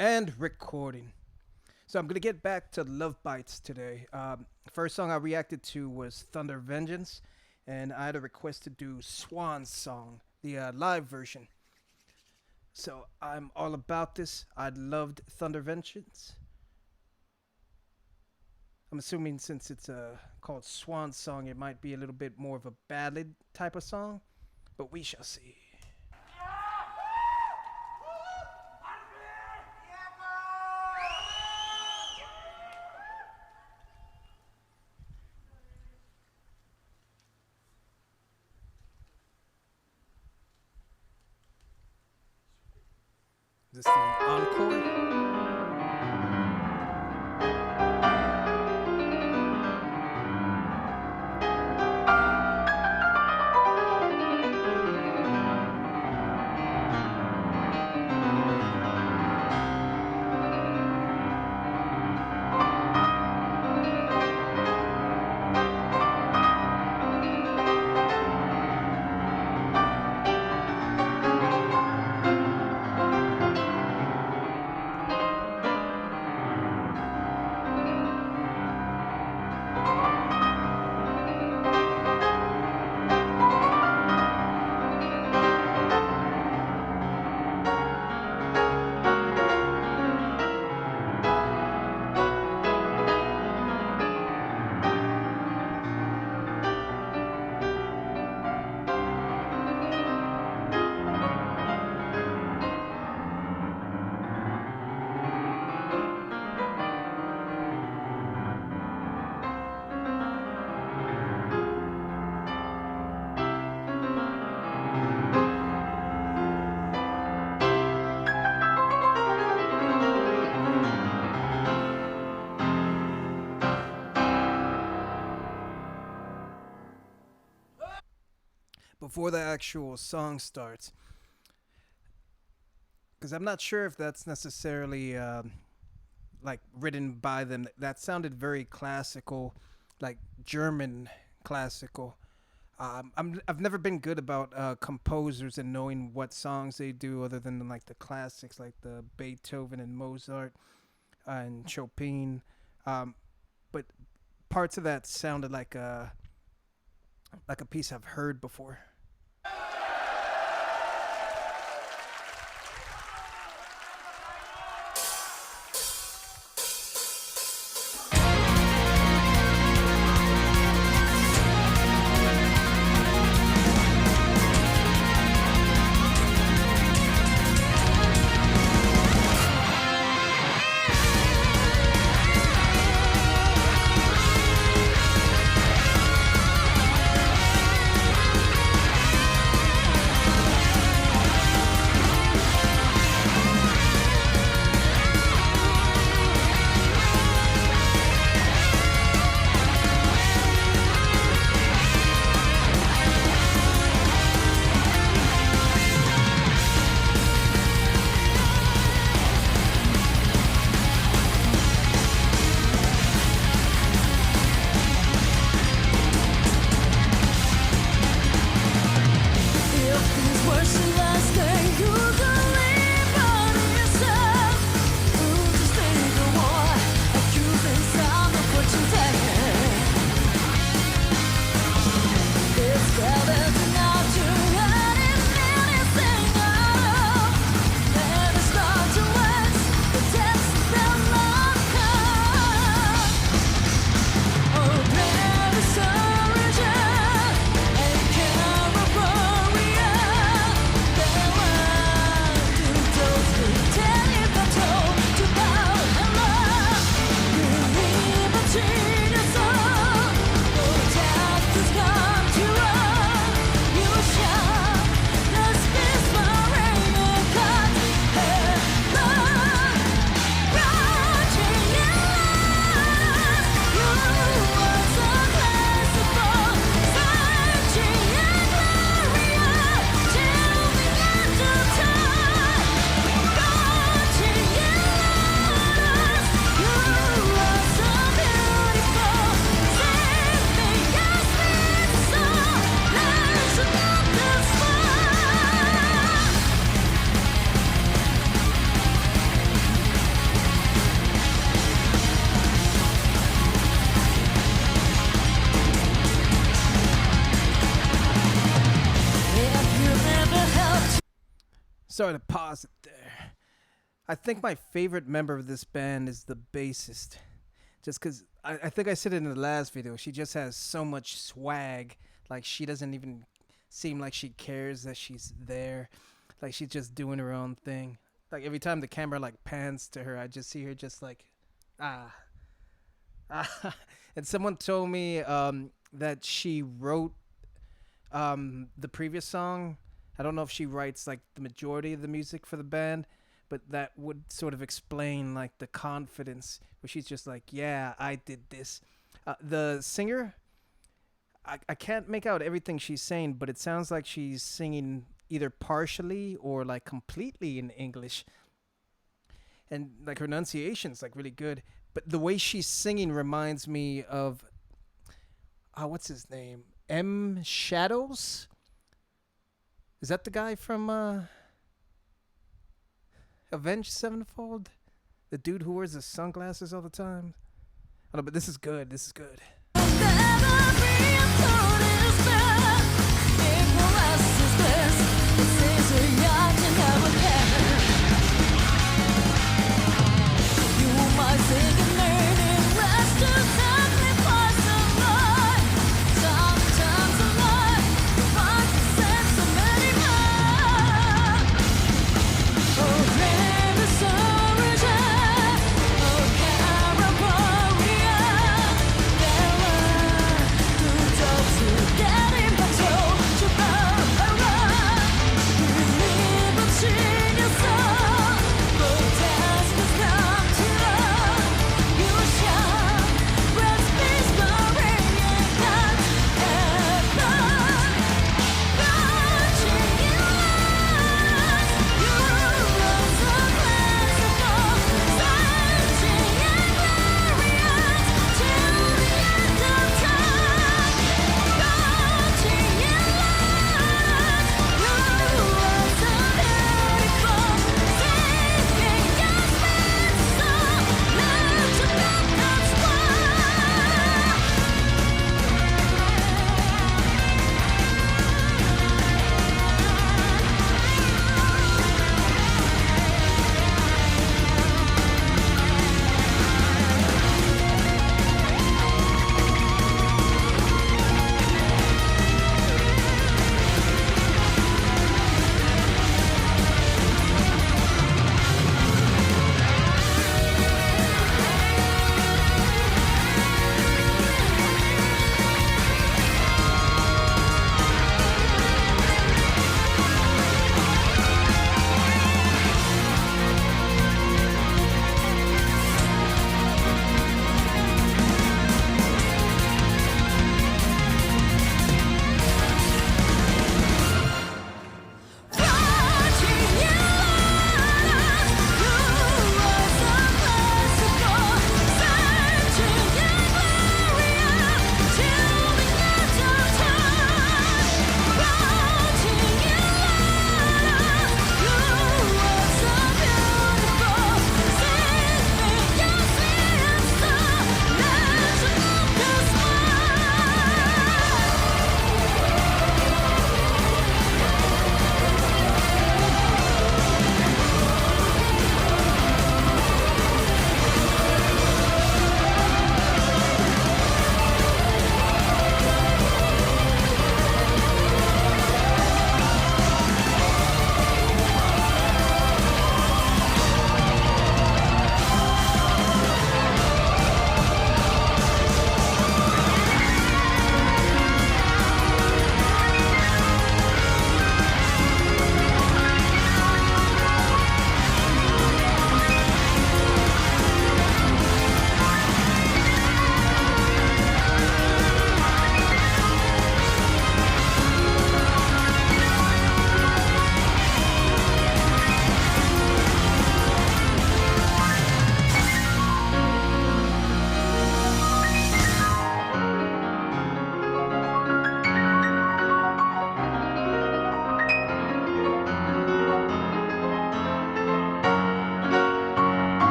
And recording. So I'm gonna get back to Love Bites today. First song I reacted to was Thunder Vengeance, and I had a request to do Swan's song, the live version. So I'm all about this. I loved Thunder Vengeance. I'm assuming since it's called Swan Song, it might be a little bit more of a ballad type of song, but we shall see. Is this the encore? Before the actual song starts, because I'm not sure if that's necessarily like written by them. That sounded very classical, like German classical. I've never been good about composers and knowing what songs they do, other than like the classics, like the Beethoven and Mozart and Chopin. Um, but parts of that sounded like a piece I've heard before. sorry to pause it there. I think my favorite member of this band is the bassist. Just because I think I said it in the last video. She just has so much swag. Like, she doesn't even seem like she cares that she's there. Like, she's just doing her own thing. Like, every time the camera, like, pans to her, I just see her just like, ah. And someone told me that she wrote the previous song. I don't know if she writes like the majority of the music for the band, but that would sort of explain like the confidence where she's just like, yeah, I did this. The singer, I can't make out everything she's saying, but it sounds like she's singing either partially or like completely in English. And like her enunciation's like really good. But the way she's singing reminds me of, what's his name? M. Shadows? Is that the guy from Avenged Sevenfold? The dude who wears the sunglasses all the time? I don't know, but this is good. This is good.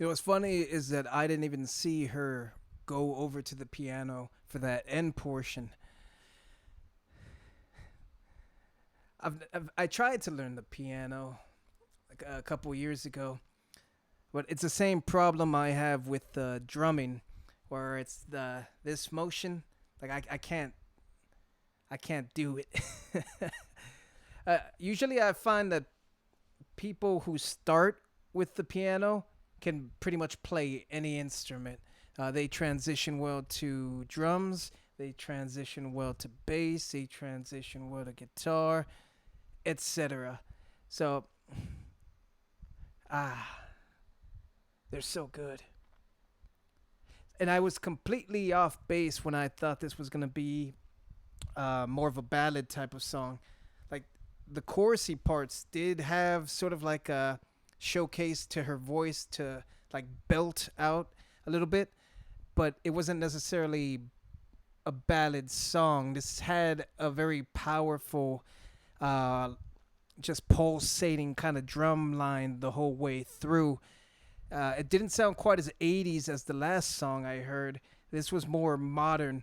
What's funny is that I didn't even see her go over to the piano for that end portion. I tried to learn the piano like a couple years ago, but it's the same problem I have with drumming, where it's the this motion. Like I can't do it. Usually, I find that people who start with the piano can pretty much play any instrument. They transition well to drums. They transition well to bass. They transition well to guitar, etc. So, ah, they're so good. And I was completely off base when I thought this was gonna be more of a ballad type of song. Like the chorusy parts did have sort of like a showcase to her voice to like belt out a little bit, but it wasn't necessarily a ballad song. This had a very powerful, uh, just pulsating kind of drum line the whole way through. It didn't sound quite as 80s as the last song I heard. This was more modern,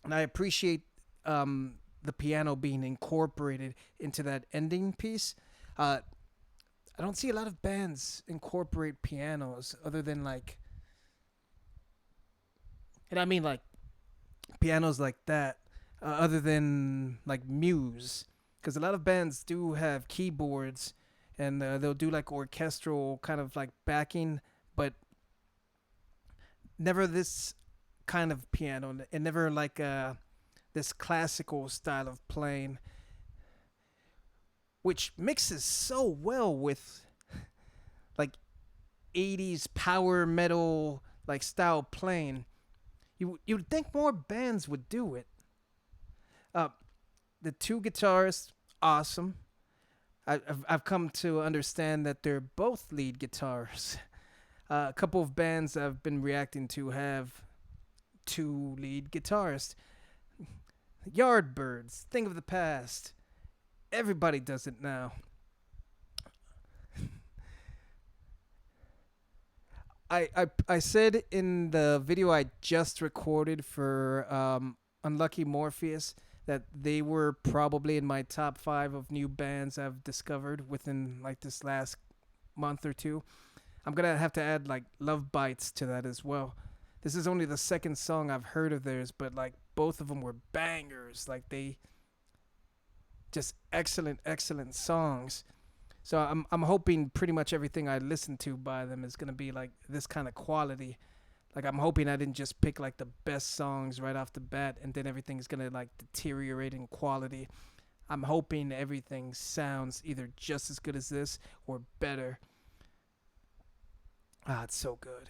and I appreciate the piano being incorporated into that ending piece. Uh, I don't see a lot of bands incorporate pianos other than like, and I mean like pianos like that, other than like Muse, because a lot of bands do have keyboards and they'll do like orchestral kind of like backing, but never this kind of piano, and never like this classical style of playing, which mixes so well with like 80s power metal like style playing. You'd think more bands would do it. Uh, the two guitarists, awesome. I've come to understand that they're both lead guitars. A couple of bands I've been reacting to have two lead guitarists. Yardbirds, thing of the past. Everybody does it now. I said in the video I just recorded for Unlucky Morpheus that they were probably in my top 5 of new bands I've discovered within like this last month or two. I'm gonna have to add like LoveBites to that as well. This is only the second song I've heard of theirs, but like both of them were bangers. Like they just excellent songs. So I'm hoping pretty much everything I listen to by them is gonna be like this kind of quality. Like I'm hoping I didn't just pick like the best songs right off the bat and then everything's gonna like deteriorate in quality. I'm hoping everything sounds either just as good as this or better. Ah, it's so good.